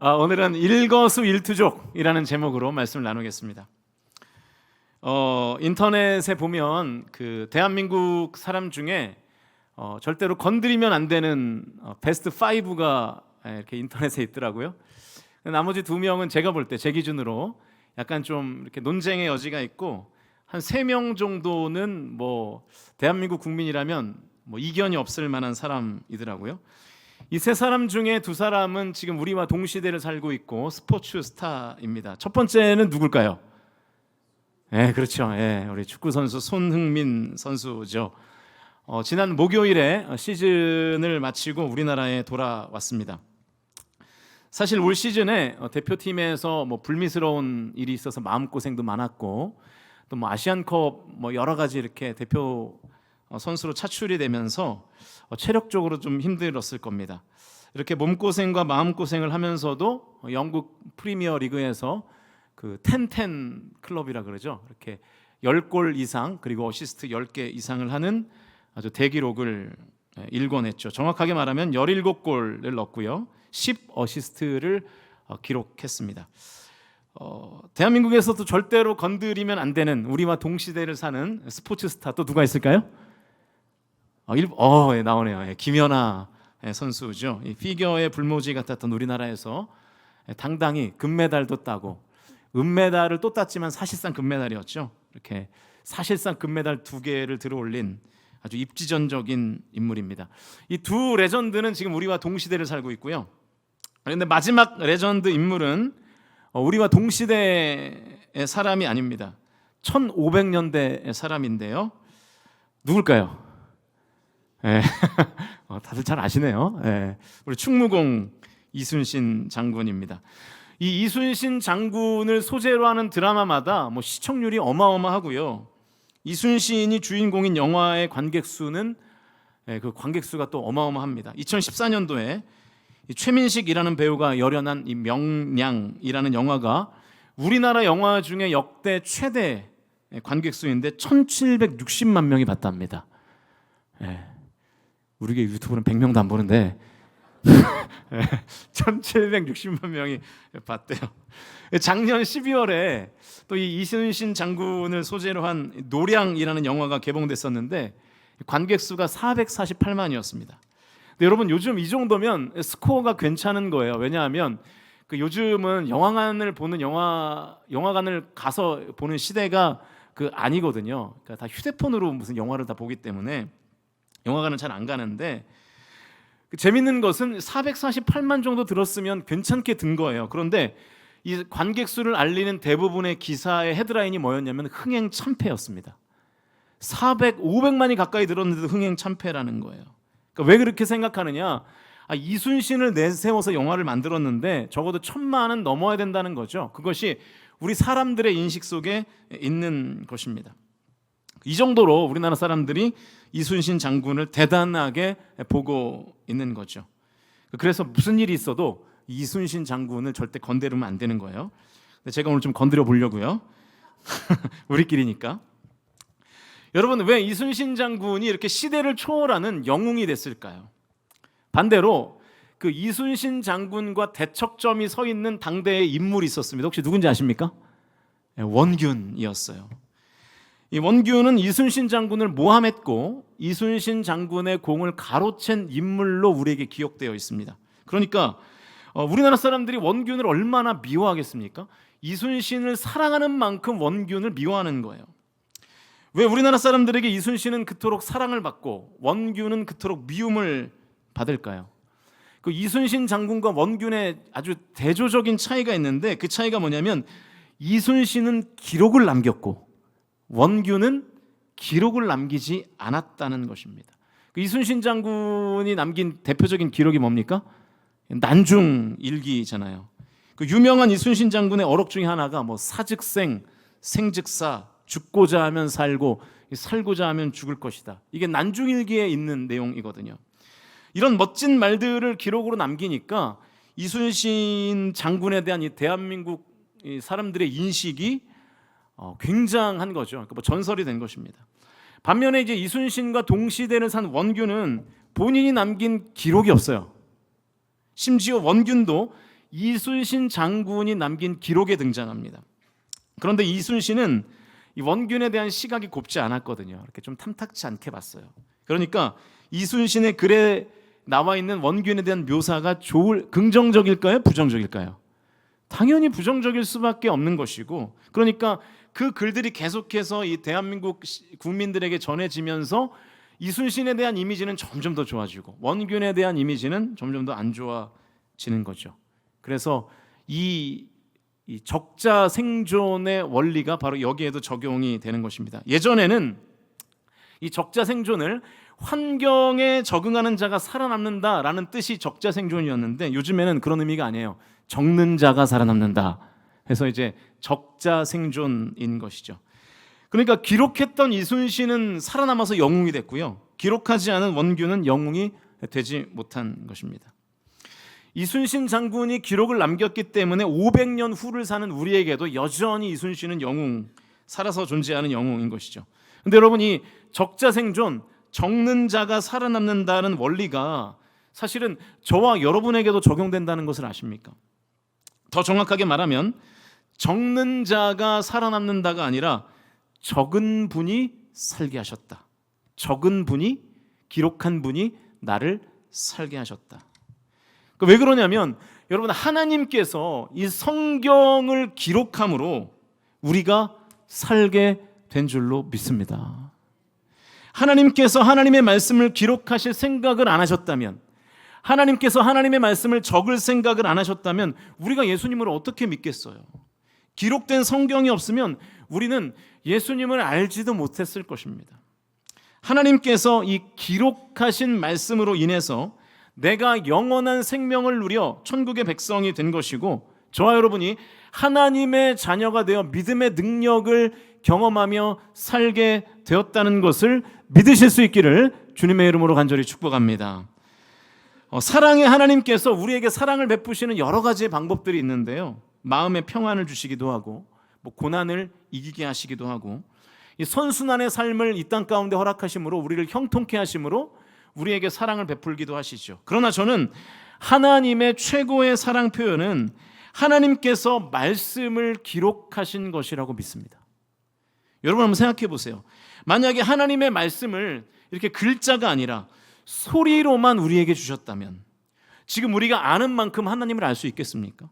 오늘은 일거수일투족이라는 제목으로 말씀을 나누겠습니다. 인터넷에 보면 그 대한민국 사람 중에 절대로 건드리면 안 되는 베스트 5가 이렇게 인터넷에 있더라고요. 나머지 2명은 제가 볼 때 제 기준으로 약간 좀 이렇게 논쟁의 여지가 있고, 한 3명 정도는 뭐 대한민국 국민이라면 뭐 이견이 없을 만한 사람이더라고요. 이 3사람 중에 2사람은 지금 우리와 동시대를 살고 있고 스포츠 스타입니다. 첫 번째는 누굴까요? 그렇죠. 우리 축구 선수 손흥민 선수죠. 지난 목요일에 시즌을 마치고 우리나라에 돌아왔습니다. 사실 올 시즌에 대표팀에서 뭐 불미스러운 일이 있어서 마음고생도 많았고, 또 뭐 아시안컵 뭐 여러 가지 이렇게 대표 선수로 차출이 되면서 체력적으로 좀 힘들었을 겁니다. 이렇게 몸고생과 마음고생을 하면서도 영국 프리미어 리그에서 그 10-10 클럽이라 그러죠. 이렇게 10골 이상 그리고 어시스트 10개 이상을 하는 아주 대기록을 일궈냈죠. 정확하게 말하면 17골을 넣었고요. 10어시스트를 기록했습니다. 대한민국에서도 절대로 건드리면 안 되는 우리와 동시대를 사는 스포츠 스타 또 누가 있을까요? 나오네요. 김연아 선수죠. 이 피겨의 불모지 같았던 우리나라에서 당당히 금메달도 따고, 은메달을 또 땄지만 사실상 금메달이었죠. 이렇게 사실상 금메달 2개를 들어올린 아주 입지전적인 인물입니다. 이 2 레전드는 지금 우리와 동시대를 살고 있고요. 그런데 마지막 레전드 인물은 우리와 동시대의 사람이 아닙니다. 1500년대의 사람인데요. 누굴까요? 다들 잘 아시네요. 우리 충무공 이순신 장군입니다. 이 이순신 장군을 소재로 하는 드라마마다 뭐 시청률이 어마어마하고요. 이순신이 주인공인 영화의 관객 수는 그 관객 수가 또 어마어마합니다. 2014년도에 최민식이라는 배우가 열연한 이 명량이라는 영화가 우리나라 영화 중에 역대 최대 관객 수인데 1760만 명이 봤답니다. 우리 유튜브는 100명도 안 보는데 1760만 명이 봤대요. 작년 12월에 또 이 이순신 장군을 소재로 한 노량이라는 영화가 개봉됐었는데 관객 수가 448만이었습니다. 근데 여러분, 요즘 이 정도면 스코어가 괜찮은 거예요. 왜냐하면 그 요즘은 영화관을 보는 영화관을 가서 보는 시대가 그 아니거든요. 그러니까 다 휴대폰으로 무슨 영화를 다 보기 때문에 영화관은 잘 안 가는데, 재밌는 것은 448만 정도 들었으면 괜찮게 든 거예요. 그런데 이 관객 수를 알리는 대부분의 기사의 헤드라인이 뭐였냐면 흥행참패였습니다. 500만이 가까이 들었는데도 흥행참패라는 거예요. 그러니까 왜 그렇게 생각하느냐? 이순신을 내세워서 영화를 만들었는데 적어도 1000만은 넘어야 된다는 거죠. 그것이 우리 사람들의 인식 속에 있는 것입니다. 이 정도로 우리나라 사람들이 이순신 장군을 대단하게 보고 있는 거죠. 그래서 무슨 일이 있어도 이순신 장군을 절대 건드리면 안 되는 거예요. 제가 오늘 좀 건드려 보려고요. 우리끼리니까. 여러분, 왜 이순신 장군이 이렇게 시대를 초월하는 영웅이 됐을까요? 반대로 그 이순신 장군과 대척점이 서 있는 당대의 인물이 있었습니다. 혹시 누군지 아십니까? 원균이었어요. 이 원균은 이순신 장군을 모함했고 이순신 장군의 공을 가로챈 인물로 우리에게 기억되어 있습니다. 그러니까 우리나라 사람들이 원균을 얼마나 미워하겠습니까? 이순신을 사랑하는 만큼 원균을 미워하는 거예요. 왜 우리나라 사람들에게 이순신은 그토록 사랑을 받고 원균은 그토록 미움을 받을까요? 그 이순신 장군과 원균의 아주 대조적인 차이가 있는데, 그 차이가 뭐냐면 이순신은 기록을 남겼고 원균은 기록을 남기지 않았다는 것입니다. 그 이순신 장군이 남긴 대표적인 기록이 뭡니까? 난중일기잖아요. 그 유명한 이순신 장군의 어록 중에 하나가 뭐 사즉생, 생즉사, 죽고자 하면 살고 살고자 하면 죽을 것이다. 이게 난중일기에 있는 내용이거든요. 이런 멋진 말들을 기록으로 남기니까 이순신 장군에 대한 이 대한민국 사람들의 인식이 굉장한 거죠. 그러니까 뭐 전설이 된 것입니다. 반면에 이제 이순신과 동시대를 산 원균은 본인이 남긴 기록이 없어요. 심지어 원균도 이순신 장군이 남긴 기록에 등장합니다. 그런데 이순신은 이 원균에 대한 시각이 곱지 않았거든요. 이렇게 좀 탐탁치 않게 봤어요. 그러니까 이순신의 글에 나와 있는 원균에 대한 묘사가 긍정적일까요? 부정적일까요? 당연히 부정적일 수밖에 없는 것이고, 그러니까 그 글들이 계속해서 이 대한민국 국민들에게 전해지면서 이순신에 대한 이미지는 점점 더 좋아지고 원균에 대한 이미지는 점점 더 안 좋아지는 거죠. 그래서 이 적자 생존의 원리가 바로 여기에도 적용이 되는 것입니다. 예전에는 이 적자 생존을 환경에 적응하는 자가 살아남는다라는 뜻이 적자 생존이었는데, 요즘에는 그런 의미가 아니에요. 적는 자가 살아남는다 해서 이제 적자 생존인 것이죠. 그러니까 기록했던 이순신은 살아남아서 영웅이 됐고요, 기록하지 않은 원균은 영웅이 되지 못한 것입니다. 이순신 장군이 기록을 남겼기 때문에 500년 후를 사는 우리에게도 여전히 이순신은 영웅, 살아서 존재하는 영웅인 것이죠. 근데 여러분, 이 적자 생존, 적는 자가 살아남는다는 원리가 사실은 저와 여러분에게도 적용된다는 것을 아십니까? 더 정확하게 말하면 적는 자가 살아남는다가 아니라 적은 분이 살게 하셨다. 적은 분이, 기록한 분이 나를 살게 하셨다. 왜 그러냐면 여러분, 하나님께서 이 성경을 기록함으로 우리가 살게 된 줄로 믿습니다. 하나님께서 하나님의 말씀을 기록하실 생각을 안 하셨다면, 하나님께서 하나님의 말씀을 적을 생각을 안 하셨다면 우리가 예수님을 어떻게 믿겠어요? 기록된 성경이 없으면 우리는 예수님을 알지도 못했을 것입니다. 하나님께서 이 기록하신 말씀으로 인해서 내가 영원한 생명을 누려 천국의 백성이 된 것이고, 저와 여러분이 하나님의 자녀가 되어 믿음의 능력을 경험하며 살게 되었다는 것을 믿으실 수 있기를 주님의 이름으로 간절히 축복합니다. 사랑의 하나님께서 우리에게 사랑을 베푸시는 여러 가지의 방법들이 있는데요, 마음의 평안을 주시기도 하고, 고난을 이기게 하시기도 하고, 이 선순환의 삶을 이 땅 가운데 허락하심으로 우리를 형통케 하심으로 우리에게 사랑을 베풀기도 하시죠. 그러나 저는 하나님의 최고의 사랑 표현은 하나님께서 말씀을 기록하신 것이라고 믿습니다. 여러분 한번 생각해 보세요. 만약에 하나님의 말씀을 이렇게 글자가 아니라 소리로만 우리에게 주셨다면 지금 우리가 아는 만큼 하나님을 알 수 있겠습니까?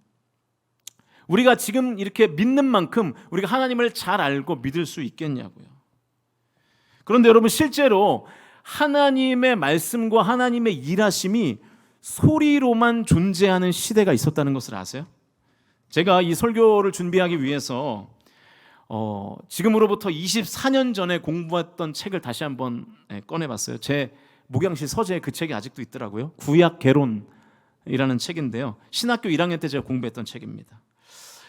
우리가 지금 이렇게 믿는 만큼 우리가 하나님을 잘 알고 믿을 수 있겠냐고요. 그런데 여러분, 실제로 하나님의 말씀과 하나님의 일하심이 소리로만 존재하는 시대가 있었다는 것을 아세요? 제가 이 설교를 준비하기 위해서 지금으로부터 24년 전에 공부했던 책을 다시 한번 꺼내봤어요. 제 목양실 서재에 그 책이 아직도 있더라고요. 구약 개론이라는 책인데요, 신학교 1학년 때 제가 공부했던 책입니다.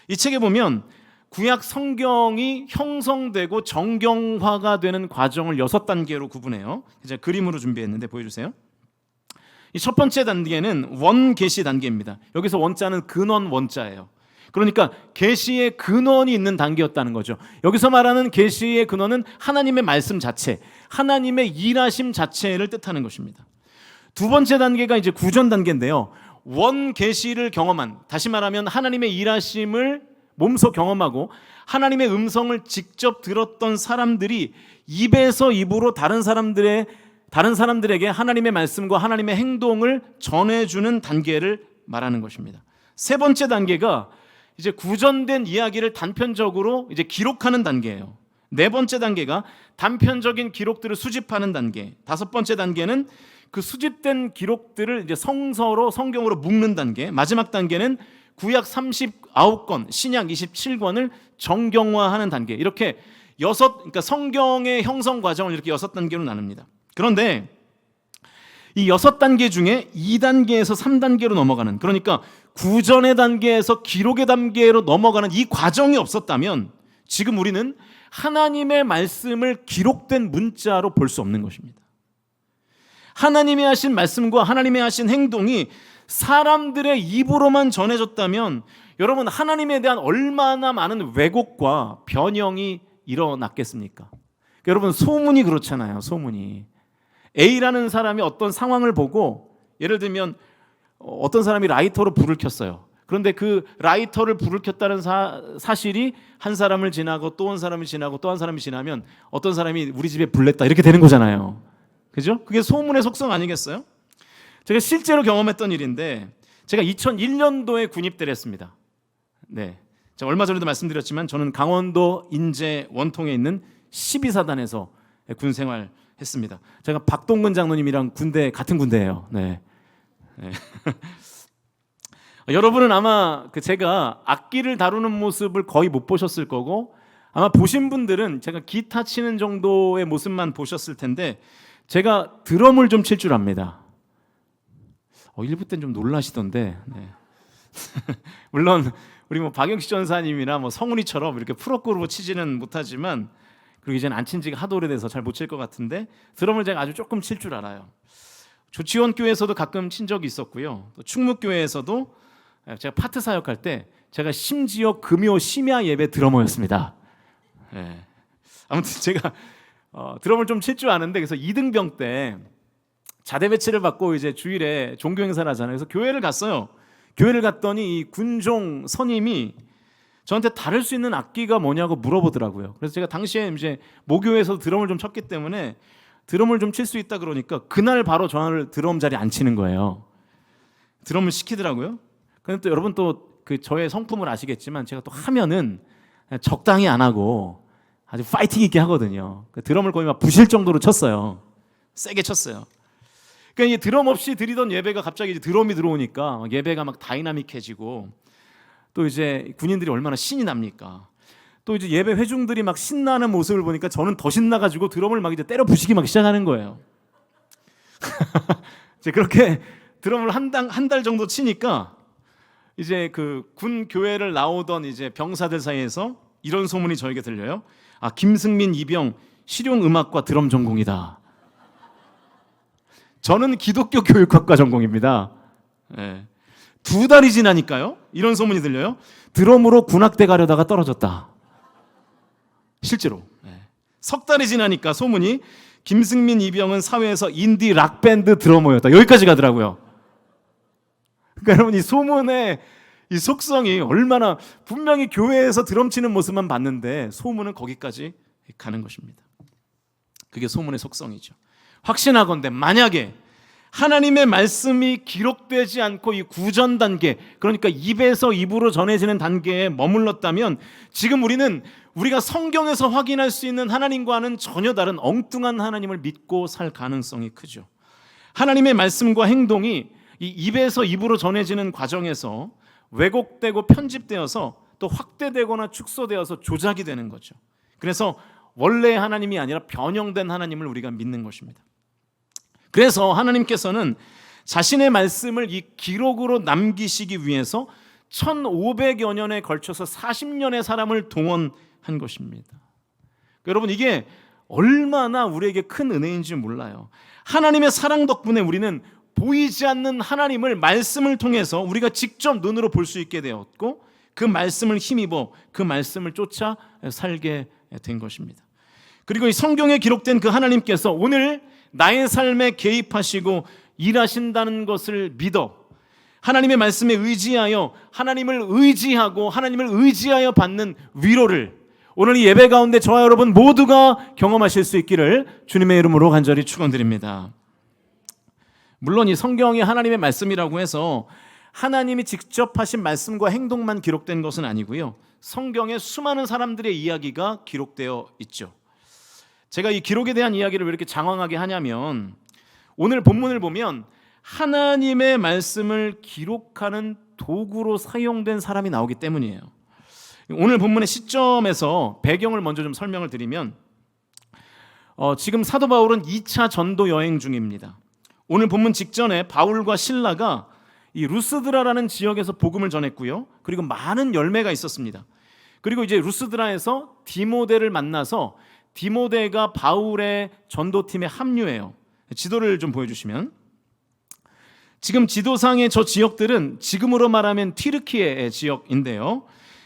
이 책에 보면 구약 성경이 형성되고 정경화가 되는 과정을 6단계로 구분해요. 제가 그림으로 준비했는데 보여주세요. 이 첫 번째 단계는 원계시 단계입니다. 여기서 원자는 근원 원자예요. 그러니까 계시의 근원이 있는 단계였다는 거죠. 여기서 말하는 계시의 근원은 하나님의 말씀 자체, 하나님의 일하심 자체를 뜻하는 것입니다. 두 번째 단계가 이제 구전 단계인데요, 원계시를 경험한, 다시 말하면 하나님의 일하심을 몸소 경험하고 하나님의 음성을 직접 들었던 사람들이 입에서 입으로 다른 사람들에게 하나님의 말씀과 하나님의 행동을 전해주는 단계를 말하는 것입니다. 세 번째 단계가 이제 구전된 이야기를 단편적으로 이제 기록하는 단계예요. 네 번째 단계가 단편적인 기록들을 수집하는 단계. 다섯 번째 단계는 그 수집된 기록들을 이제 성서로, 성경으로 묶는 단계. 마지막 단계는 구약 39권, 신약 27권을 정경화하는 단계. 이렇게 그러니까 성경의 형성 과정을 이렇게 6단계로 나눕니다. 그런데 이 6단계 중에 2단계에서 3단계로 넘어가는, 그러니까 구전의 단계에서 기록의 단계로 넘어가는 이 과정이 없었다면 지금 우리는 하나님의 말씀을 기록된 문자로 볼 수 없는 것입니다. 하나님이 하신 말씀과 하나님이 하신 행동이 사람들의 입으로만 전해졌다면 여러분, 하나님에 대한 얼마나 많은 왜곡과 변형이 일어났겠습니까? 여러분, 소문이 그렇잖아요. 소문이 A라는 사람이 어떤 상황을 보고, 예를 들면 어떤 사람이 라이터로 불을 켰어요. 그런데 그 라이터를 불을 켰다는 사실이 한 사람을 지나고 또 한 사람이 지나고 또 한 사람이 지나면 어떤 사람이 우리 집에 불 냈다 이렇게 되는 거잖아요. 그죠? 그게 소문의 속성 아니겠어요? 제가 실제로 경험했던 일인데 제가 2001년도에 군입대를 했습니다. 네, 제가 얼마 전에도 말씀드렸지만 저는 강원도 인제 원통에 있는 12사단에서 군 생활했습니다. 제가 박동근 장로님이랑 같은 군대예요. 네. 네. 여러분은 아마 제가 악기를 다루는 모습을 거의 못 보셨을 거고 아마 보신 분들은 제가 기타 치는 정도의 모습만 보셨을 텐데 제가 드럼을 좀 칠 줄 압니다. 일부 때는 좀 놀라시던데. 네. 물론 우리 박영식 전사님이나 성훈이처럼 이렇게 프로그룹으로 치지는 못하지만 그리고 이제는 안 친 지가 하도 오래돼서 잘 못 칠 것 같은데 드럼을 제가 아주 조금 칠 줄 알아요. 조치원 교회에서도 가끔 친 적이 있었고요. 또 충무교회에서도 제가 파트 사역할 때 제가 심지어 금요 심야 예배 드러머였습니다. 네. 아무튼 제가 드럼을 좀 칠 줄 아는데 그래서 2등병 때 자대 배치를 받고 이제 주일에 종교 행사를 하잖아요. 그래서 교회를 갔어요. 교회를 갔더니 이 군종 선임이 저한테 다룰 수 있는 악기가 뭐냐고 물어보더라고요. 그래서 제가 당시에 이제 모교에서 드럼을 좀 쳤기 때문에 드럼을 좀 칠 수 있다 그러니까 그날 바로 저를 드럼 자리에 앉히는 거예요. 드럼을 시키더라고요. 그런데 또 여러분 또 저의 성품을 아시겠지만 제가 또 하면은 적당히 안 하고 아주 파이팅 있게 하거든요. 드럼을 거의 막 부실 정도로 쳤어요. 세게 쳤어요. 그러니까 이 드럼 없이 드리던 예배가 갑자기 이제 드럼이 들어오니까 예배가 막 다이나믹해지고 또 이제 군인들이 얼마나 신이 납니까? 또 이제 예배 회중들이 막 신나는 모습을 보니까 저는 더 신나가지고 드럼을 막 이제 때려 부시기 막 시작하는 거예요. 이제 그렇게 드럼을 한 달 정도 치니까 이제 그 군 교회를 나오던 이제 병사들 사이에서 이런 소문이 저에게 들려요. 김승민 이병 실용 음악과 드럼 전공이다. 저는 기독교 교육학과 전공입니다. 네. 2달이 지나니까요. 이런 소문이 들려요. 드럼으로 군악대 가려다가 떨어졌다. 실제로. 네. 3달이 지나니까 소문이 김승민 이병은 사회에서 인디 락밴드 드러머였다. 여기까지 가더라고요. 그러니까 여러분 이 소문의 이 속성이 얼마나 분명히 교회에서 드럼 치는 모습만 봤는데 소문은 거기까지 가는 것입니다. 그게 소문의 속성이죠. 확신하건대 만약에 하나님의 말씀이 기록되지 않고 이 구전 단계, 그러니까 입에서 입으로 전해지는 단계에 머물렀다면 지금 우리가 성경에서 확인할 수 있는 하나님과는 전혀 다른 엉뚱한 하나님을 믿고 살 가능성이 크죠. 하나님의 말씀과 행동이 이 입에서 입으로 전해지는 과정에서 왜곡되고 편집되어서 또 확대되거나 축소되어서 조작이 되는 거죠. 그래서 원래의 하나님이 아니라 변형된 하나님을 우리가 믿는 것입니다. 그래서 하나님께서는 자신의 말씀을 이 기록으로 남기시기 위해서 1500여 년에 걸쳐서 40년의 사람을 동원한 것입니다. 여러분 이게 얼마나 우리에게 큰 은혜인지 몰라요. 하나님의 사랑 덕분에 우리는 보이지 않는 하나님을 말씀을 통해서 우리가 직접 눈으로 볼 수 있게 되었고 그 말씀을 힘입어 그 말씀을 쫓아 살게 된 것입니다. 그리고 이 성경에 기록된 그 하나님께서 오늘 나의 삶에 개입하시고 일하신다는 것을 믿어 하나님의 말씀에 의지하여 하나님을 의지하고 하나님을 의지하여 받는 위로를 오늘 이 예배 가운데 저와 여러분 모두가 경험하실 수 있기를 주님의 이름으로 간절히 축원드립니다. 물론 이 성경이 하나님의 말씀이라고 해서 하나님이 직접 하신 말씀과 행동만 기록된 것은 아니고요. 성경에 수많은 사람들의 이야기가 기록되어 있죠. 제가 이 기록에 대한 이야기를 왜 이렇게 장황하게 하냐면 오늘 본문을 보면 하나님의 말씀을 기록하는 도구로 사용된 사람이 나오기 때문이에요. 오늘 본문의 시점에서 배경을 먼저 좀 설명을 드리면 지금 사도 바울은 2차 전도 여행 중입니다. 오늘 본문 직전에 바울과 실라가 이 루스드라라는 지역에서 복음을 전했고요. 그리고 많은 열매가 있었습니다. 그리고 이제 루스드라에서 디모데를 만나서 디모데가 바울의 전도팀에 합류해요. 지도를 좀 보여주시면 지금 지도상의 저 지역들은 지금으로 말하면 튀르키예 지역인데요.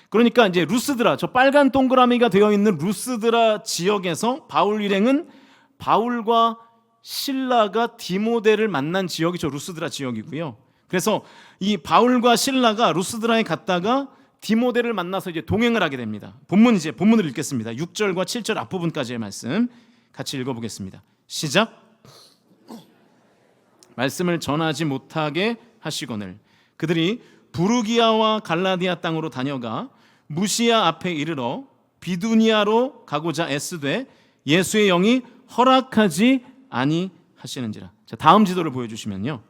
그러니까 이제 루스드라, 저 빨간 동그라미가 되어 있는 루스드라 지역에서 바울 일행은 바울과 실라가 디모데를 만난 지역이 저 루스드라 지역이고요. 그래서 이 바울과 실라가 루스드라에 갔다가 디모데를 만나서 이제 동행을 하게 됩니다. 본문을 읽겠습니다. 6절과 7절 앞부분까지의 말씀 같이 읽어보겠습니다. 시작. 말씀을 전하지 못하게 하시거늘 그들이 부르기아와 갈라디아 땅으로 다녀가 무시아 앞에 이르러 비두니아로 가고자 애쓰되 예수의 영이 허락하지 아니하시는지라. 자, 다음 지도를 보여주시면요.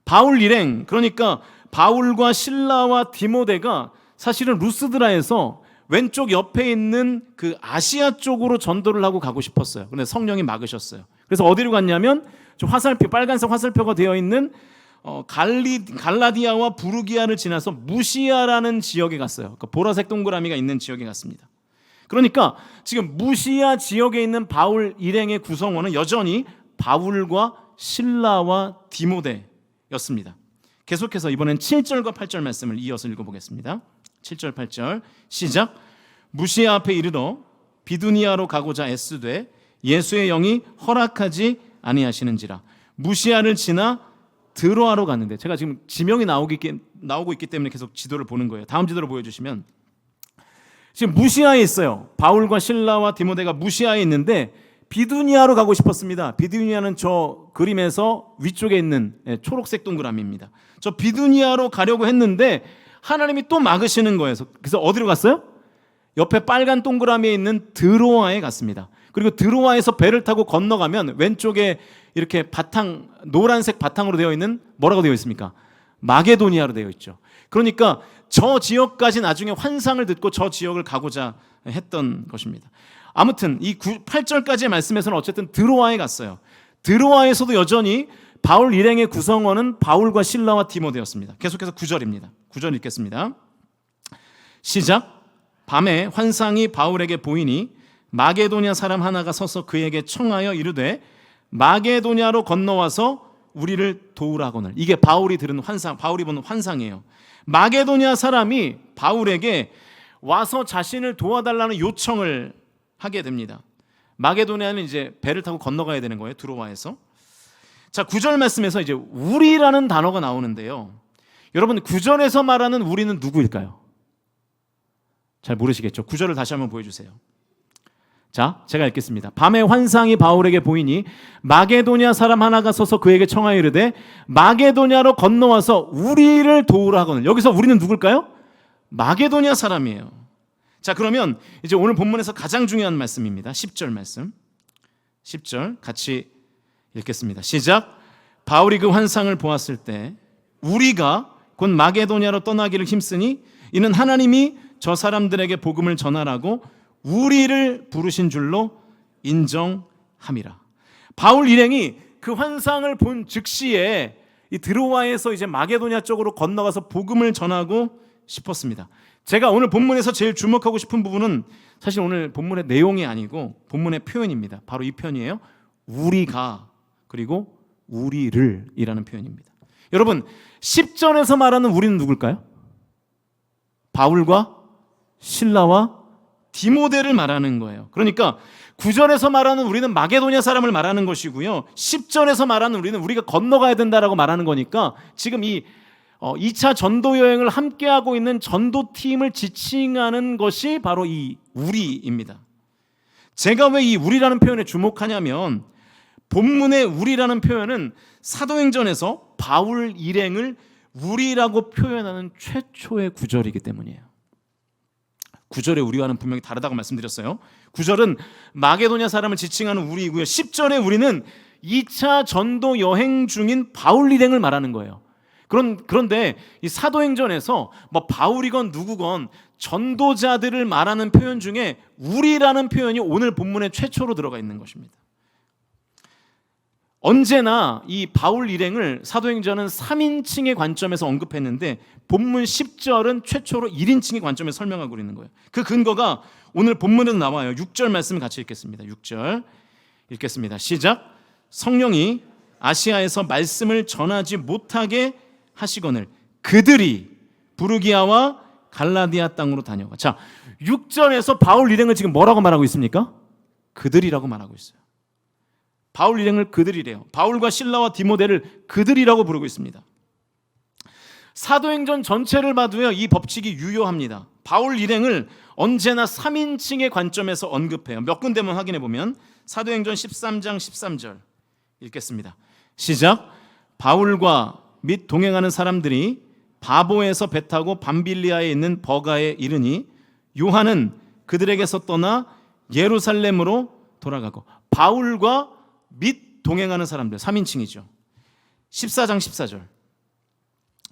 바울 일행, 그러니까 바울과 실라와 디모데가 사실은 루스드라에서 왼쪽 옆에 있는 그 아시아 쪽으로 전도를 하고 가고 싶었어요. 그런데 성령이 막으셨어요. 그래서 어디로 갔냐면 좀 화살표, 빨간색 화살표가 되어 있는 갈라디아와 부르기아를 지나서 무시아라는 지역에 갔어요. 그러니까 보라색 동그라미가 있는 지역에 갔습니다. 그러니까 지금 무시아 지역에 있는 바울 일행의 구성원은 여전히 바울과 실라와 디모데였습니다. 계속해서 이번엔 7절과 8절 말씀을 이어서 읽어보겠습니다. 7절 8절 시작. 무시아 앞에 이르러 비두니아로 가고자 애쓰되 예수의 영이 허락하지 아니하시는지라. 무시아를 지나 드로아로 갔는데, 제가 지금 지명이 나오고 있기 때문에 계속 지도를 보는 거예요. 다음 지도를 보여주시면 지금 무시아에 있어요. 바울과 실라와 디모데가 무시아에 있는데 비두니아로 가고 싶었습니다. 비두니아는 저 그림에서 위쪽에 있는 초록색 동그라미입니다. 저 비두니아로 가려고 했는데 하나님이 또 막으시는 거예요. 그래서 어디로 갔어요? 옆에 빨간 동그라미에 있는 드로아에 갔습니다. 그리고 드로아에서 배를 타고 건너가면 왼쪽에 이렇게 노란색 바탕으로 되어 있는 뭐라고 되어 있습니까? 마게도니아로 되어 있죠. 그러니까 저 지역까지 나중에 환상을 듣고 저 지역을 가고자 했던 것입니다. 아무튼 이 8절까지의 말씀에서는 어쨌든 드로아에 갔어요. 드로아에서도 여전히 바울 일행의 구성원은 바울과 실라와 디모데였습니다. 계속해서 9절입니다. 9절 읽겠습니다. 시작. 밤에 환상이 바울에게 보이니 마게도냐 사람 하나가 서서 그에게 청하여 이르되 마게도냐로 건너와서 우리를 도우라거늘. 이게 바울이 들은 환상, 바울이 본 환상이에요. 마게도냐 사람이 바울에게 와서 자신을 도와달라는 요청을 하게 됩니다. 마게도냐는 이제 배를 타고 건너가야 되는 거예요. 드로아에서. 자, 9절 말씀에서 이제 우리라는 단어가 나오는데요. 여러분 9절에서 말하는 우리는 누구일까요? 잘 모르시겠죠? 9절을 다시 한번 보여주세요. 자, 제가 읽겠습니다. 밤에 환상이 바울에게 보이니 마게도냐 사람 하나가 서서 그에게 청하여 이르되 마게도냐로 건너와서 우리를 도우라 하거늘. 여기서 우리는 누굴까요? 마게도냐 사람이에요. 자, 그러면 이제 오늘 본문에서 가장 중요한 말씀입니다. 10절 말씀. 10절 같이 읽겠습니다. 시작. 바울이 그 환상을 보았을 때 우리가 곧 마게도냐로 떠나기를 힘쓰니 이는 하나님이 저 사람들에게 복음을 전하라고 우리를 부르신 줄로 인정함이라. 바울 일행이 그 환상을 본 즉시에 이 드로아에서 이제 마게도냐 쪽으로 건너가서 복음을 전하고 싶었습니다. 제가 오늘 본문에서 제일 주목하고 싶은 부분은 사실 오늘 본문의 내용이 아니고 본문의 표현입니다. 바로 이 표현이에요. 우리가 그리고 우리를 이라는 표현입니다. 여러분 10절에서 말하는 우리는 누굴까요? 바울과 실라와 디모데를 말하는 거예요. 그러니까 9절에서 말하는 우리는 마게도냐 사람을 말하는 것이고요. 10절에서 말하는 우리는 우리가 건너가야 된다라고 말하는 거니까 지금 이 2차 전도 여행을 함께하고 있는 전도팀을 지칭하는 것이 바로 이 우리입니다. 제가 왜 이 우리라는 표현에 주목하냐면 본문의 우리라는 표현은 사도행전에서 바울 일행을 우리라고 표현하는 최초의 구절이기 때문이에요. 9절의 우리와는 분명히 다르다고 말씀드렸어요. 9절은 마게도냐 사람을 지칭하는 우리이고요. 10절의 우리는 2차 전도 여행 중인 바울 일행을 말하는 거예요. 그런데 이 사도행전에서 뭐 바울이건 누구건 전도자들을 말하는 표현 중에 우리라는 표현이 오늘 본문에 최초로 들어가 있는 것입니다. 언제나 이 바울 일행을 사도행전은 3인칭의 관점에서 언급했는데 본문 10절은 최초로 1인칭의 관점에서 설명하고 있는 거예요. 그 근거가 오늘 본문에도 나와요. 6절 말씀 같이 읽겠습니다. 6절 읽겠습니다. 시작. 성령이 아시아에서 말씀을 전하지 못하게 하시거늘 그들이 부르기아와 갈라디아 땅으로 다녀가. 자, 6절에서 바울 일행을 지금 뭐라고 말하고 있습니까? 그들이라고 말하고 있어요. 바울 일행을 그들이래요. 바울과 실라와 디모데를 그들이라고 부르고 있습니다. 사도행전 전체를 봐도요, 이 법칙이 유효합니다. 바울 일행을 언제나 3인칭의 관점에서 언급해요. 몇 군데만 확인해 보면 사도행전 13장 13절 읽겠습니다. 시작. 바울과 및 동행하는 사람들이 바보에서 배 타고 밤빌리아에 있는 버가에 이르니 요한은 그들에게서 떠나 예루살렘으로 돌아가고. 바울과 및 동행하는 사람들 3인칭이죠. 14장 14절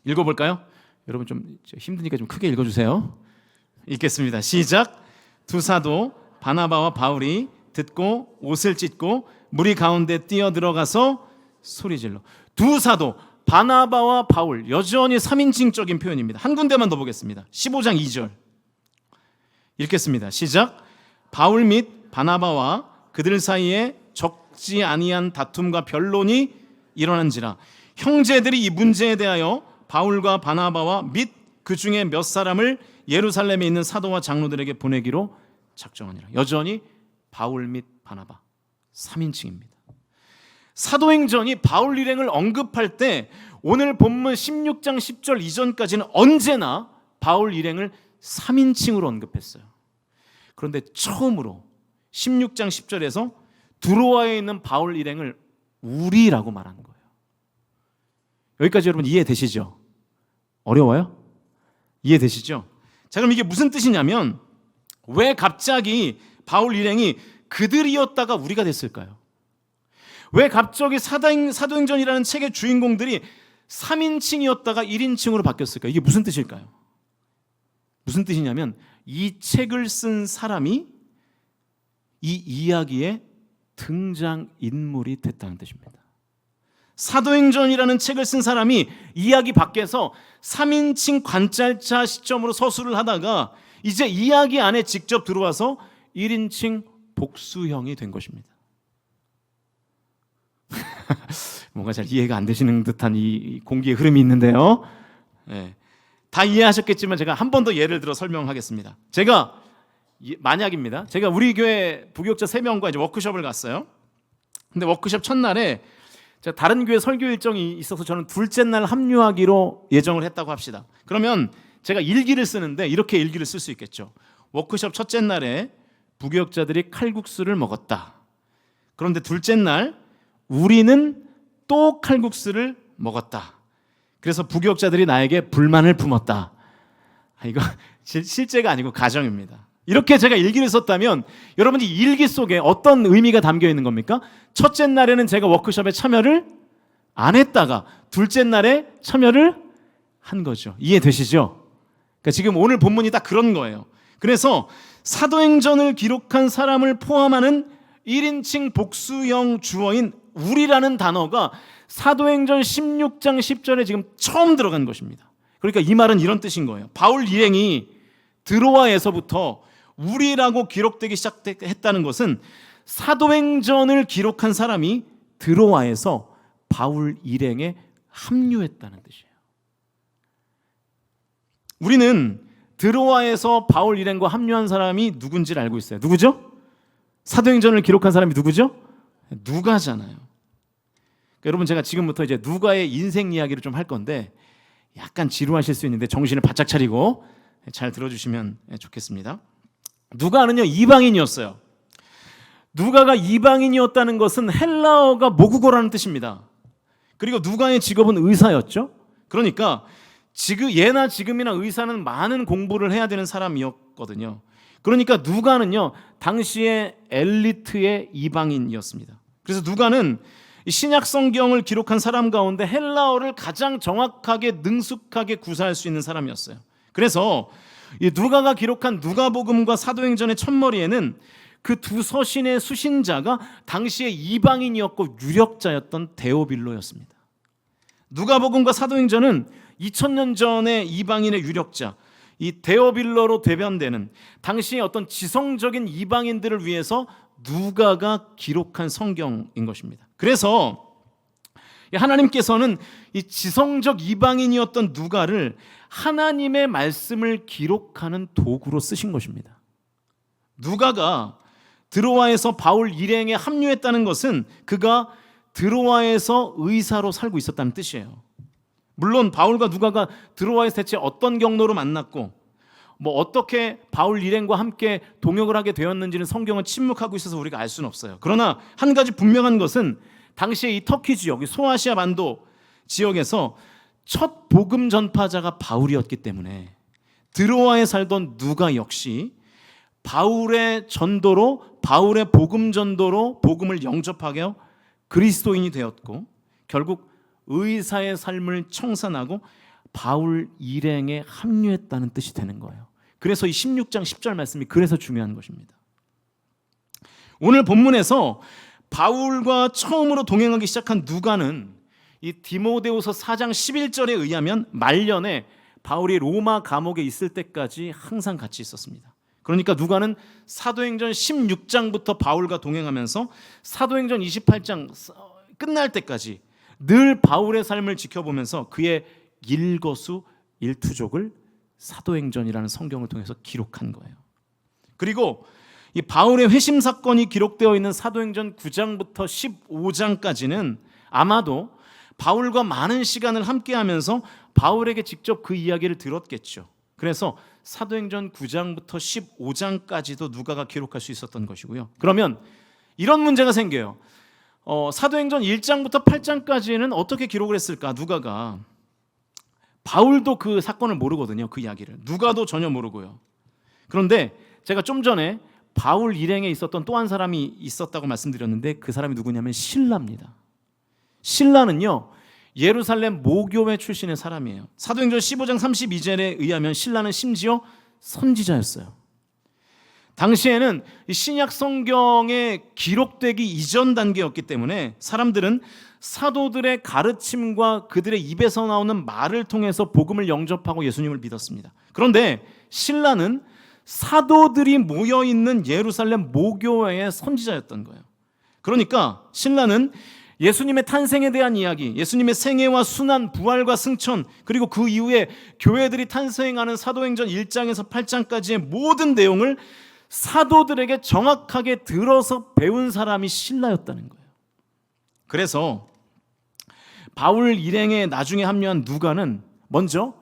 읽어볼까요? 여러분 좀 힘드니까 좀 크게 읽어주세요. 읽겠습니다. 시작. 두 사도 바나바와 바울이 듣고 옷을 찢고 무리 가운데 뛰어들어가서 소리질러. 두 사도 바나바와 바울, 여전히 3인칭적인 표현입니다. 한 군데만 더 보겠습니다. 15장 2절 읽겠습니다. 시작. 바울 및 바나바와 그들 사이에 적지 아니한 다툼과 변론이 일어난지라. 형제들이 이 문제에 대하여 바울과 바나바와 및 그 중에 몇 사람을 예루살렘에 있는 사도와 장로들에게 보내기로 작정하니라. 여전히 바울 및 바나바 3인칭입니다. 사도행전이 바울 일행을 언급할 때 오늘 본문 16장 10절 이전까지는 언제나 바울 일행을 3인칭으로 언급했어요. 그런데 처음으로 16장 10절에서 두로아에 있는 바울 일행을 우리라고 말하는 거예요. 여기까지 여러분 이해되시죠? 어려워요? 이해되시죠? 자, 그럼 이게 무슨 뜻이냐면 왜 갑자기 바울 일행이 그들이었다가 우리가 됐을까요? 왜 갑자기 사도행전이라는 책의 주인공들이 3인칭이었다가 1인칭으로 바뀌었을까요? 이게 무슨 뜻일까요? 무슨 뜻이냐면 이 책을 쓴 사람이 이 이야기의 등장인물이 됐다는 뜻입니다. 사도행전이라는 책을 쓴 사람이 이야기 밖에서 3인칭 관찰자 시점으로 서술을 하다가 이제 이야기 안에 직접 들어와서 1인칭 복수형이 된 것입니다. 뭔가 잘 이해가 안 되시는 듯한 이 공기의 흐름이 있는데요. 네. 다 이해하셨겠지만 제가 한 번 더 예를 들어 설명하겠습니다. 제가 만약입니다. 제가 우리 교회 부교육자 3명과 이제 워크숍을 갔어요. 근데 워크숍 첫날에 제가 다른 교회 설교 일정이 있어서 저는 둘째 날 합류하기로 예정을 했다고 합시다. 그러면 제가 일기를 쓰는데 이렇게 일기를 쓸 수 있겠죠. 워크숍 첫째 날에 부교육자들이 칼국수를 먹었다. 그런데 둘째 날 우리는 또 칼국수를 먹었다. 그래서 부교육자들이 나에게 불만을 품었다. 이거 실제가 아니고 가정입니다. 이렇게 제가 일기를 썼다면 여러분 이 일기 속에 어떤 의미가 담겨 있는 겁니까? 첫째 날에는 제가 워크숍에 참여를 안 했다가 둘째 날에 참여를 한 거죠. 이해되시죠? 그러니까 지금 오늘 본문이 딱 그런 거예요. 그래서 사도행전을 기록한 사람을 포함하는 1인칭 복수형 주어인 우리라는 단어가 사도행전 16장 10절에 지금 처음 들어간 것입니다. 그러니까 이 말은 이런 뜻인 거예요. 바울 일행이 드로아에서부터 우리라고 기록되기 시작했다는 것은 사도행전을 기록한 사람이 드로아에서 바울 일행에 합류했다는 뜻이에요. 우리는 드로아에서 바울 일행과 합류한 사람이 누군지를 알고 있어요. 누구죠? 사도행전을 기록한 사람이 누구죠? 누가잖아요. 그러니까 여러분 제가 지금부터 이제 누가의 인생 이야기를 좀 할 건데 약간 지루하실 수 있는데 정신을 바짝 차리고 잘 들어주시면 좋겠습니다. 누가는요 이방인이었어요. 누가가 이방인이었다는 것은 헬라어가 모국어라는 뜻입니다. 그리고 누가의 직업은 의사였죠. 그러니까 예나 지금이나 의사는 많은 공부를 해야 되는 사람이었거든요. 그러니까 누가는요 당시의 엘리트의 이방인이었습니다. 그래서 누가는 신약 성경을 기록한 사람 가운데 헬라어를 가장 정확하게 능숙하게 구사할 수 있는 사람이었어요. 그래서 이 누가가 기록한 누가복음과 사도행전의 첫머리에는 그 두 서신의 수신자가 당시에 이방인이었고 유력자였던 데오빌로였습니다. 누가복음과 사도행전은 2000년 전의 이방인의 유력자 이 데오빌로로 대변되는 당시의 어떤 지성적인 이방인들을 위해서 누가가 기록한 성경인 것입니다. 그래서 하나님께서는 이 지성적 이방인이었던 누가를 하나님의 말씀을 기록하는 도구로 쓰신 것입니다. 누가가 드로아에서 바울 일행에 합류했다는 것은 그가 드로아에서 의사로 살고 있었다는 뜻이에요. 물론 바울과 누가가 드로아에서 대체 어떤 경로로 만났고 어떻게 바울 일행과 함께 동역을 하게 되었는지는 성경은 침묵하고 있어서 우리가 알 수는 없어요. 그러나 한 가지 분명한 것은 당시에 이 터키 지역, 이 소아시아 반도 지역에서 첫 복음 전파자가 바울이었기 때문에 드로아에 살던 누가 역시 바울의 전도로, 바울의 복음 전도로 복음을 영접하게 그리스도인이 되었고, 결국 의사의 삶을 청산하고 바울 일행에 합류했다는 뜻이 되는 거예요. 그래서 이 16장 10절 말씀이 그래서 중요한 것입니다. 오늘 본문에서 바울과 처음으로 동행하기 시작한 누가는 이 디모데후서 4장 11절에 의하면 말년에 바울이 로마 감옥에 있을 때까지 항상 같이 있었습니다. 그러니까 누가는 사도행전 16장부터 바울과 동행하면서 사도행전 28장 끝날 때까지 늘 바울의 삶을 지켜보면서 그의 일거수일투족을 사도행전이라는 성경을 통해서 기록한 거예요. 그리고 이 바울의 회심 사건이 기록되어 있는 사도행전 9장부터 15장까지는 아마도 바울과 많은 시간을 함께하면서 바울에게 직접 그 이야기를 들었겠죠. 그래서 사도행전 9장부터 15장까지도 누가가 기록할 수 있었던 것이고요. 그러면 이런 문제가 생겨요. 사도행전 1장부터 8장까지는 어떻게 기록을 했을까? 누가가. 바울도 그 사건을 모르거든요. 그 이야기를. 누가도 전혀 모르고요. 그런데 제가 좀 전에 바울 일행에 있었던 또 한 사람이 있었다고 말씀드렸는데 그 사람이 누구냐면 실라입니다. 실라는요, 예루살렘 모교회 출신의 사람이에요. 사도행전 15장 32절에 의하면 실라는 심지어 선지자였어요. 당시에는 신약 성경에 기록되기 이전 단계였기 때문에 사람들은 사도들의 가르침과 그들의 입에서 나오는 말을 통해서 복음을 영접하고 예수님을 믿었습니다. 그런데 실라는 사도들이 모여있는 예루살렘 모교회의 선지자였던 거예요. 그러니까 신라는 예수님의 탄생에 대한 이야기, 예수님의 생애와 순환, 부활과 승천, 그리고 그 이후에 교회들이 탄생하는 사도행전 1장에서 8장까지의 모든 내용을 사도들에게 정확하게 들어서 배운 사람이 신라였다는 거예요. 그래서 바울 일행에 나중에 합류한 누가는 먼저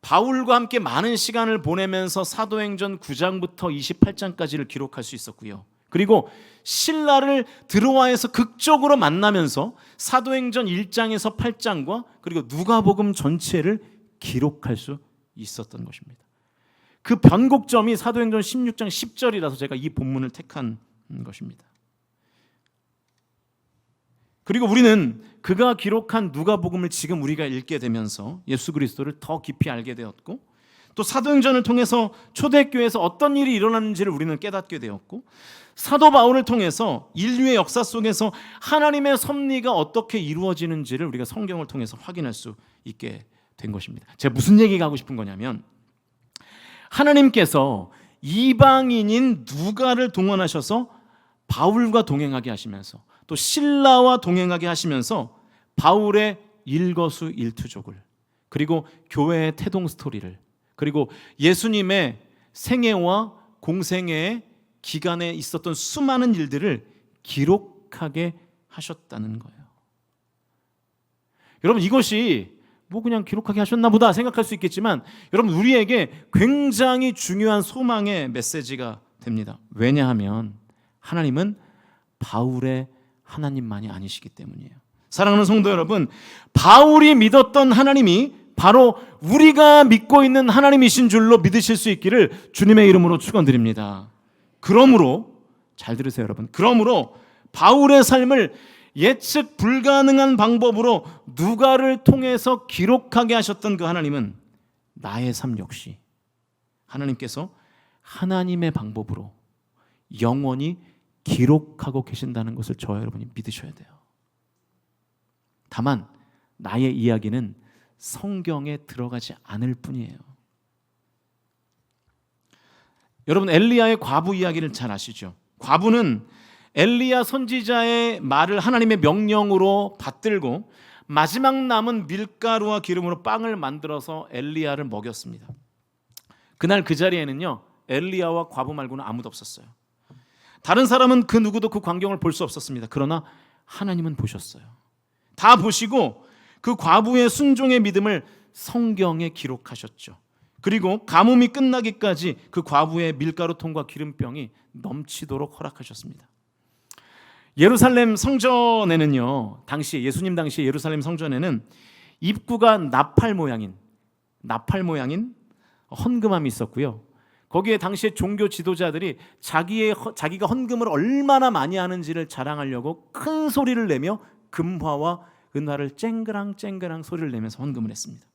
바울과 함께 많은 시간을 보내면서 사도행전 9장부터 28장까지를 기록할 수 있었고요. 그리고 실라를 드로아에서 극적으로 만나면서 사도행전 1장에서 8장과 그리고 누가복음 전체를 기록할 수 있었던 것입니다. 그 변곡점이 사도행전 16장 10절이라서 제가 이 본문을 택한 것입니다. 그리고 우리는 그가 기록한 누가복음을 지금 우리가 읽게 되면서 예수 그리스도를 더 깊이 알게 되었고, 또 사도행전을 통해서 초대교회에서 어떤 일이 일어났는지를 우리는 깨닫게 되었고, 사도 바울을 통해서 인류의 역사 속에서 하나님의 섭리가 어떻게 이루어지는지를 우리가 성경을 통해서 확인할 수 있게 된 것입니다. 제가 무슨 얘기가 하고 싶은 거냐면, 하나님께서 이방인인 누가를 동원하셔서 바울과 동행하게 하시면서 또 실라와 동행하게 하시면서 바울의 일거수일투족을, 그리고 교회의 태동 스토리를, 그리고 예수님의 생애와 공생애의 기간에 있었던 수많은 일들을 기록하게 하셨다는 거예요. 여러분, 이것이 그냥 기록하게 하셨나 보다 생각할 수 있겠지만, 여러분, 우리에게 굉장히 중요한 소망의 메시지가 됩니다. 왜냐하면 하나님은 바울의 하나님만이 아니시기 때문이에요. 사랑하는 성도 여러분, 바울이 믿었던 하나님이 바로 우리가 믿고 있는 하나님이신 줄로 믿으실 수 있기를 주님의 이름으로 축원드립니다. 그러므로 잘 들으세요, 여러분. 그러므로 바울의 삶을 예측 불가능한 방법으로 누가를 통해서 기록하게 하셨던 그 하나님은 나의 삶 역시 하나님께서 하나님의 방법으로 영원히 기록하고 계신다는 것을 저와 여러분이 믿으셔야 돼요. 다만 나의 이야기는 성경에 들어가지 않을 뿐이에요. 여러분, 엘리야의 과부 이야기를 잘 아시죠? 과부는 엘리야 선지자의 말을 하나님의 명령으로 받들고 마지막 남은 밀가루와 기름으로 빵을 만들어서 엘리야를 먹였습니다. 그날 그 자리에는요, 엘리야와 과부 말고는 아무도 없었어요. 다른 사람은 그 누구도 그 광경을 볼 수 없었습니다. 그러나 하나님은 보셨어요. 다 보시고 그 과부의 순종의 믿음을 성경에 기록하셨죠. 그리고 가뭄이 끝나기까지 그 과부의 밀가루통과 기름병이 넘치도록 허락하셨습니다. 예루살렘 성전에는요, 예수님 당시 예루살렘 성전에는 입구가 나팔 모양인 헌금함이 있었고요. 거기에 당시에 종교 지도자들이 자기가 헌금을 얼마나 많이 하는지를 자랑하려고 큰 소리를 내며 금화와 은화를 쨍그랑 소리를 내면서 헌금을 했습니다.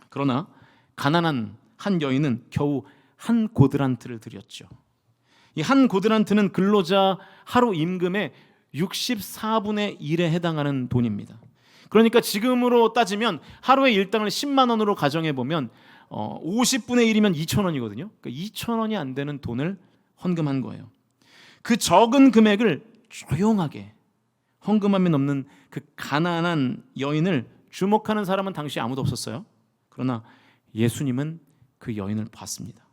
그러나 가난한 한 여인은 겨우 한 고드란트를 드렸죠. 이 한 고드란트는 근로자 하루 임금의 64분의 1에 해당하는 돈입니다. 그러니까 지금으로 따지면 하루의 일당을 10만 원으로 가정해 보면 50분의 1이면 2천 원이거든요. 그러니까 2천 원이 안 되는 돈을 헌금한 거예요. 그 적은 금액을 조용하게 헌금함이 넘는 그 가난한 여인을 주목하는 사람은 당시 아무도 없었어요. 그러나 예수님은 그 여인을 봤습니다.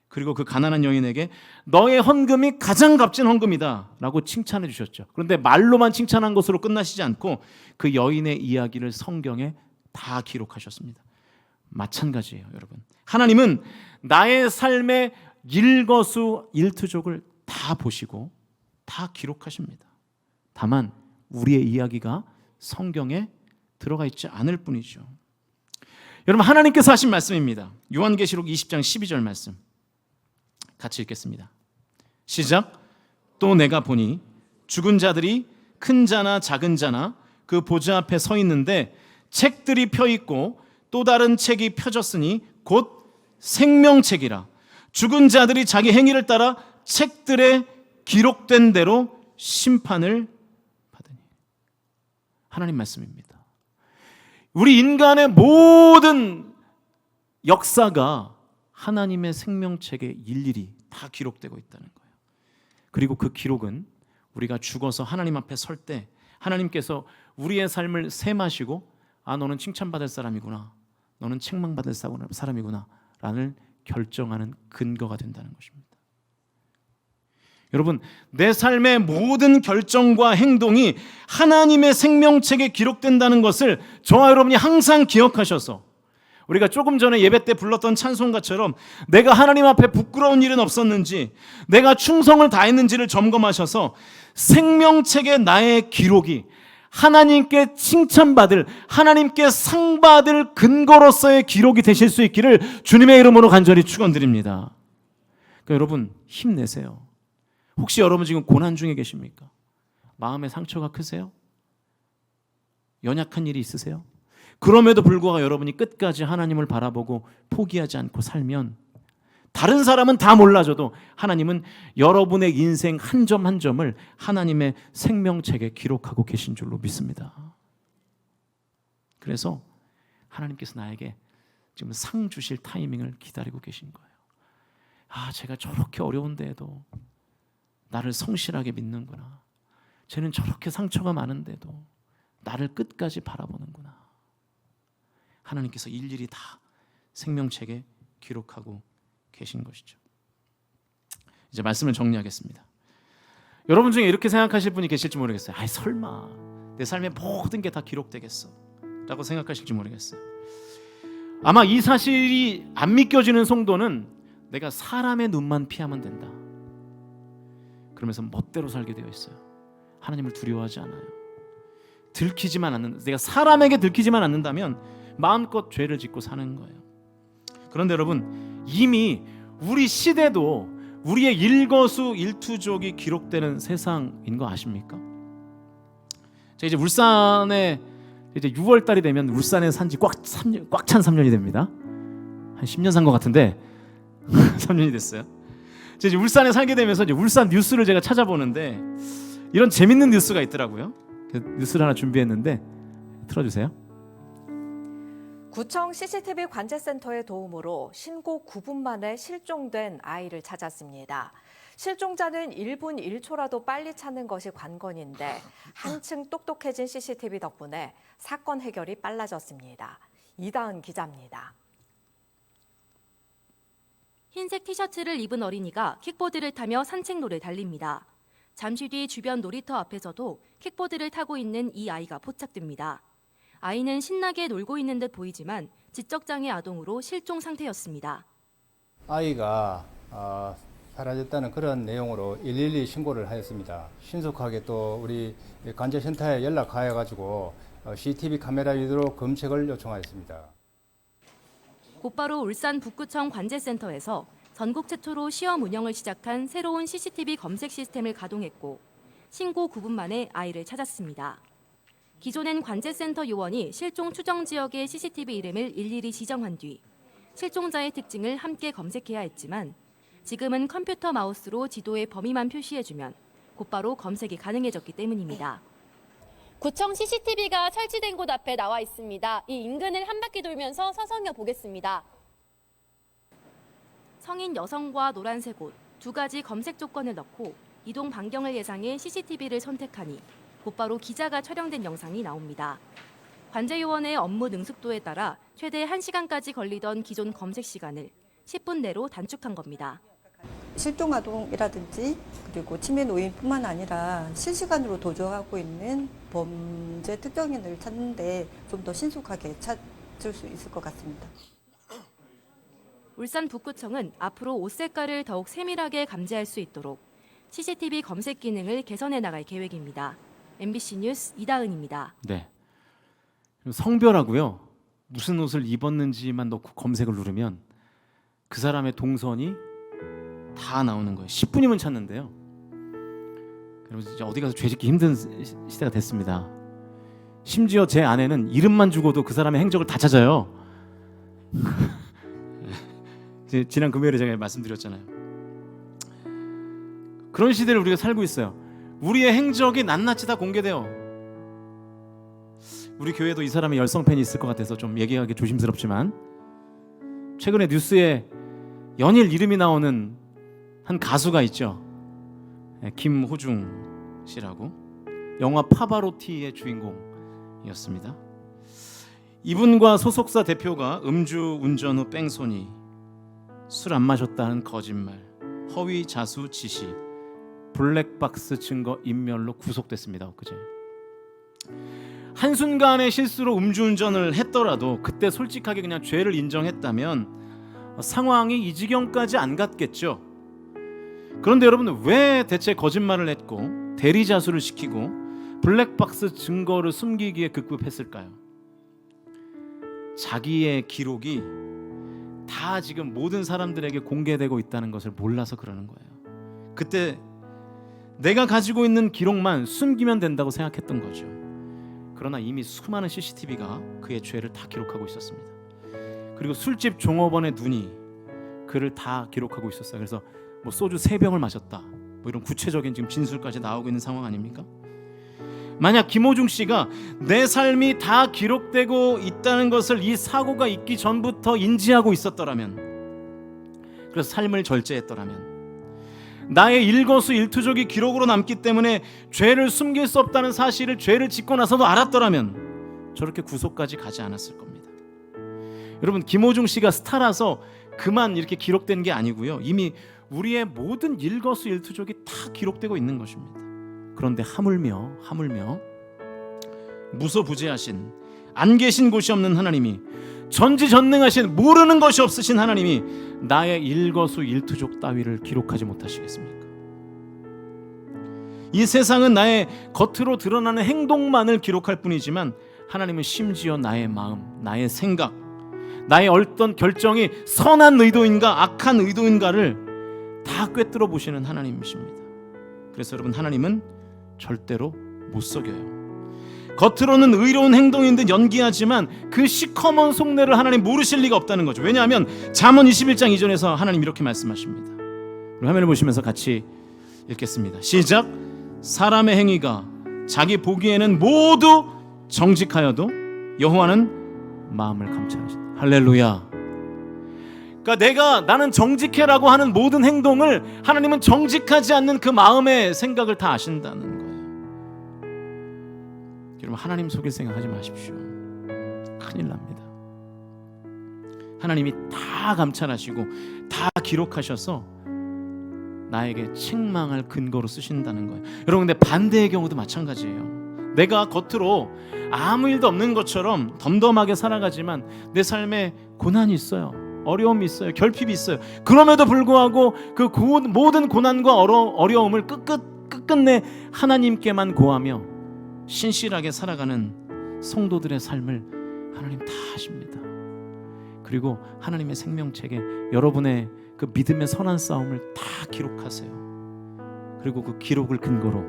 그리고 그 가난한 여인에게 너의 헌금이 가장 값진 헌금이다 라고 칭찬해 주셨죠. 그런데 말로만 칭찬한 것으로 끝나시지 않고 그 여인의 이야기를 성경에 다 기록하셨습니다. 마찬가지예요, 여러분. 하나님은 나의 삶의 일거수일투족을 다 보시고 다 기록하십니다. 다만 우리의 이야기가 성경에 들어가 있지 않을 뿐이죠. 여러분, 하나님께서 하신 말씀입니다. 요한계시록 20장 12절 말씀 같이 읽겠습니다. 시작. 또 내가 보니 죽은 자들이 큰 자나 작은 자나 그 보좌 앞에 서 있는데 책들이 펴 있고 또 다른 책이 펴졌으니 곧 생명책이라. 죽은 자들이 자기 행위를 따라 책들에 기록된 대로 심판을 받으니. 하나님 말씀입니다. 우리 인간의 모든 역사가 하나님의 생명책에 일일이 다 기록되고 있다는 거예요. 그리고 그 기록은 우리가 죽어서 하나님 앞에 설 때 하나님께서 우리의 삶을 셈하시고 너는 칭찬받을 사람이구나, 너는 책망받을 사람이구나 라는 결정하는 근거가 된다는 것입니다. 여러분, 내 삶의 모든 결정과 행동이 하나님의 생명책에 기록된다는 것을 저와 여러분이 항상 기억하셔서 우리가 조금 전에 예배 때 불렀던 찬송가처럼 내가 하나님 앞에 부끄러운 일은 없었는지, 내가 충성을 다했는지를 점검하셔서 생명책의 나의 기록이 하나님께 칭찬받을, 하나님께 상받을 근거로서의 기록이 되실 수 있기를 주님의 이름으로 간절히 축원드립니다. 그러니까 여러분, 힘내세요. 혹시 여러분 지금 고난 중에 계십니까? 마음의 상처가 크세요? 연약한 일이 있으세요? 그럼에도 불구하고 여러분이 끝까지 하나님을 바라보고 포기하지 않고 살면 다른 사람은 다 몰라줘도 하나님은 여러분의 인생 한 점 한 점을 하나님의 생명책에 기록하고 계신 줄로 믿습니다. 그래서 하나님께서 나에게 지금 상 주실 타이밍을 기다리고 계신 거예요. 제가 저렇게 어려운데도 나를 성실하게 믿는구나. 쟤는 저렇게 상처가 많은데도 나를 끝까지 바라보는구나. 하나님께서 일일이 다 생명책에 기록하고 계신 것이죠. 이제 말씀을 정리하겠습니다. 여러분 중에 이렇게 생각하실 분이 계실지 모르겠어요. 설마 내 삶의 모든 게 다 기록되겠어 라고 생각하실지 모르겠어요. 아마 이 사실이 안 믿겨지는 성도는 내가 사람의 눈만 피하면 된다, 그러면서 멋대로 살게 되어 있어요. 하나님을 두려워하지 않아요. 들키지만 않는다. 내가 사람에게 들키지만 않는다면 마음껏 죄를 짓고 사는 거예요. 그런데 여러분, 이미 우리 시대도 우리의 일거수일투족이 기록되는 세상인 거 아십니까? 제가 이제 울산에 이제 6월 달이 되면 울산에 산지 꽉 찬 3년이 됩니다. 한 10년 산 것 같은데 3년이 됐어요. 제가 이제 울산에 살게 되면서 이제 울산 뉴스를 제가 찾아보는데 이런 재밌는 뉴스가 있더라고요. 그 뉴스를 하나 준비했는데 틀어주세요. 구청 CCTV 관제센터의 도움으로 신고 9분 만에 실종된 아이를 찾았습니다. 실종자는 1분 1초라도 빨리 찾는 것이 관건인데 한층 똑똑해진 CCTV 덕분에 사건 해결이 빨라졌습니다. 이다은 기자입니다. 흰색 티셔츠를 입은 어린이가 킥보드를 타며 산책로를 달립니다. 잠시 뒤 주변 놀이터 앞에서도 킥보드를 타고 있는 이 아이가 포착됩니다. 아이는 신나게 놀고 있는 듯 보이지만 지적장애 아동으로 실종 상태였습니다. 아이가 사라졌다는 그런 내용으로 112 신고를 하였습니다. 신속하게 또 우리 관제센터에 연락하여 가지고 CCTV 카메라 위주로 검색을 요청하였습니다. 곧바로 울산 북구청 관제센터에서 전국 최초로 시험 운영을 시작한 새로운 CCTV 검색 시스템을 가동했고 신고 9분 만에 아이를 찾았습니다. 기존엔 관제센터 요원이 실종 추정 지역의 CCTV 이름을 일일이 지정한 뒤 실종자의 특징을 함께 검색해야 했지만 지금은 컴퓨터 마우스로 지도에 범위만 표시해주면 곧바로 검색이 가능해졌기 때문입니다. 구청 CCTV가 설치된 곳 앞에 나와 있습니다. 이 인근을 한 바퀴 돌면서 서성여 보겠습니다. 성인 여성과 노란색 옷 두 가지 검색 조건을 넣고 이동 반경을 예상해 CCTV를 선택하니 곧바로 기자가 촬영된 영상이 나옵니다. 관제요원의 업무 능숙도에 따라 최대 1시간까지 걸리던 기존 검색 시간을 10분 내로 단축한 겁니다. 실종 아동이라든지 그리고 치매 노인뿐만 아니라 실시간으로 도주하고 있는 범죄 특정인을 찾는데 좀 더 신속하게 찾을 수 있을 것 같습니다. 울산 북구청은 앞으로 옷 색깔을 더욱 세밀하게 감지할 수 있도록 CCTV 검색 기능을 개선해 나갈 계획입니다. MBC 뉴스 이다은입니다. 네. 성별하고요. 무슨 옷을 입었는지만 넣고 검색을 누르면 그 사람의 동선이 다 나오는 거예요. 10분이면 찾는데요. 그래서 이제 어디 가서 죄짓기 힘든 시대가 됐습니다. 심지어 제 아내는 이름만 주고도 그 사람의 행적을 다 찾아요. 지난 금요일에 제가 말씀드렸잖아요. 그런 시대를 우리가 살고 있어요. 우리의 행적이 낱낱이 다 공개돼요. 우리 교회도 이 사람의 열성 팬이 있을 것 같아서 좀 얘기하기 조심스럽지만 최근에 뉴스에 연일 이름이 나오는 한 가수가 있죠. 김호중 씨라고. 영화 파바로티의 주인공이었습니다. 이분과 소속사 대표가 음주 운전 후 뺑소니, 술 안 마셨다는 거짓말, 허위 자수 지시, 블랙박스 증거 인멸로 구속됐습니다. 그제 한순간의 실수로 음주운전을 했더라도 그때 솔직하게 그냥 죄를 인정했다면 상황이 이 지경까지 안 갔겠죠. 그런데 여러분, 왜 대체 거짓말을 했고 대리자수를 시키고 블랙박스 증거를 숨기기에 급급했을까요? 자기의 기록이 다 지금 모든 사람들에게 공개되고 있다는 것을 몰라서 그러는 거예요. 그때 내가 가지고 있는 기록만 숨기면 된다고 생각했던 거죠. 그러나 이미 수많은 CCTV가 그의 죄를 다 기록하고 있었습니다. 그리고 술집 종업원의 눈이 그를 다 기록하고 있었어요. 그래서 뭐 소주 3병을 마셨다, 뭐 이런 구체적인 지금 진술까지 나오고 있는 상황 아닙니까? 만약 김호중 씨가 내 삶이 다 기록되고 있다는 것을 이 사고가 있기 전부터 인지하고 있었더라면, 그래서 삶을 절제했더라면, 나의 일거수일투족이 기록으로 남기 때문에 죄를 숨길 수 없다는 사실을 죄를 짓고 나서도 알았더라면 저렇게 구속까지 가지 않았을 겁니다. 여러분, 김호중 씨가 스타라서 그만 이렇게 기록된 게 아니고요. 이미 우리의 모든 일거수일투족이 다 기록되고 있는 것입니다. 그런데 하물며 무소부재하신, 안 계신 곳이 없는 하나님이, 전지전능하신, 모르는 것이 없으신 하나님이 나의 일거수일투족 따위를 기록하지 못하시겠습니까? 이 세상은 나의 겉으로 드러나는 행동만을 기록할 뿐이지만 하나님은 심지어 나의 마음, 나의 생각, 나의 어떤 결정이 선한 의도인가 악한 의도인가를 다 꿰뚫어 보시는 하나님이십니다. 그래서 여러분, 하나님은 절대로 못 속여요. 겉으로는 의로운 행동인 듯 연기하지만 그 시커먼 속내를 하나님 모르실 리가 없다는 거죠. 왜냐하면 잠언 21장 2절에서 하나님 이렇게 말씀하십니다. 우리 화면을 보시면서 같이 읽겠습니다. 시작. 사람의 행위가 자기 보기에는 모두 정직하여도 여호와는 마음을 감찰하신다. 할렐루야. 그러니까 나는 정직해라고 하는 모든 행동을 하나님은 정직하지 않는 그 마음의 생각을 다 아신다는 거예요. 여러분, 하나님 속일 생각하지 마십시오. 큰일 납니다. 하나님이 다 감찰하시고 다 기록하셔서 나에게 책망할 근거로 쓰신다는 거예요. 여러분, 근데 반대의 경우도 마찬가지예요. 내가 겉으로 아무 일도 없는 것처럼 덤덤하게 살아가지만 내 삶에 고난이 있어요. 어려움이 있어요. 결핍이 있어요. 그럼에도 불구하고 그 모든 고난과 어려움을 끝끝내 하나님께만 고하며 신실하게 살아가는 성도들의 삶을 하나님 다 아십니다. 그리고 하나님의 생명책에 여러분의 그 믿음의 선한 싸움을 다 기록하세요. 그리고 그 기록을 근거로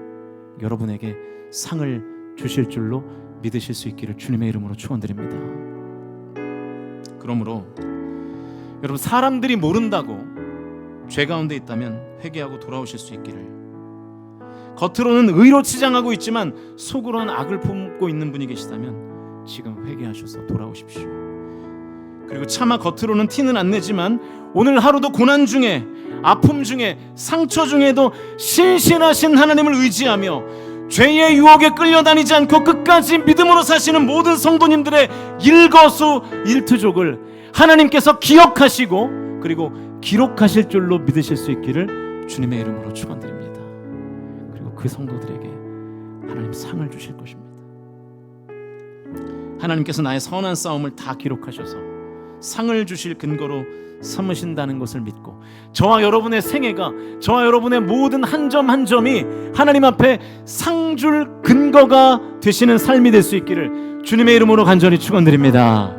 여러분에게 상을 주실 줄로 믿으실 수 있기를 주님의 이름으로 축원드립니다. 그러므로 여러분, 사람들이 모른다고 죄 가운데 있다면 회개하고 돌아오실 수 있기를, 겉으로는 의로 치장하고 있지만 속으로는 악을 품고 있는 분이 계시다면 지금 회개하셔서 돌아오십시오. 그리고 차마 겉으로는 티는 안 내지만 오늘 하루도 고난 중에, 아픔 중에, 상처 중에도 신실하신 하나님을 의지하며 죄의 유혹에 끌려다니지 않고 끝까지 믿음으로 사시는 모든 성도님들의 일거수일투족을 하나님께서 기억하시고 그리고 기록하실 줄로 믿으실 수 있기를 주님의 이름으로 축원드립니다. 그리고 그 성도들에게 하나님 상을 주실 것입니다. 하나님께서 나의 선한 싸움을 다 기록하셔서 상을 주실 근거로 삼으신다는 것을 믿고, 저와 여러분의 생애가, 저와 여러분의 모든 한 점 한 점이 하나님 앞에 상 줄 근거가 되시는 삶이 될 수 있기를 주님의 이름으로 간절히 축원드립니다.